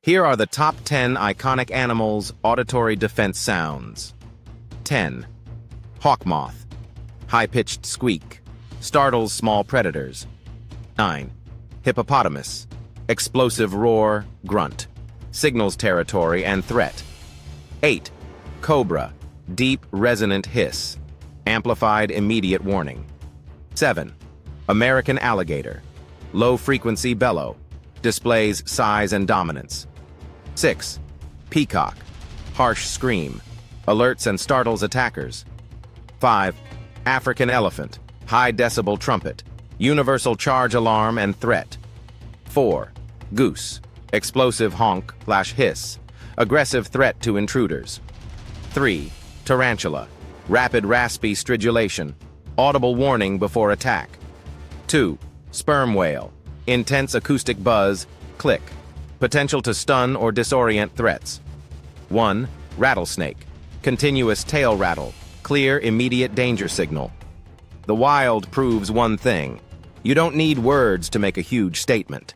Here are the top 10 iconic animals' auditory defense sounds. 10. Hawk moth. High-pitched squeak. Startles small predators. 9. Hippopotamus. Explosive roar, grunt. Signals territory and threat. 8. Cobra. Deep, resonant hiss. Amplified immediate warning. 7. American alligator. Low-frequency bellow. Displays size and dominance. 6. Peacock. Harsh scream. Alerts and startles attackers. 5. African elephant. High decibel trumpet. Universal charge alarm and threat. 4. Goose. Explosive honk/hiss. Aggressive threat to intruders. 3. Tarantula. Rapid raspy stridulation. Audible warning before attack. 2. Sperm whale. Intense acoustic buzz, click. Potential to stun or disorient threats. 1. Rattlesnake. Continuous tail rattle. Clear, immediate danger signal. The wild proves one thing. You don't need words to make a huge statement.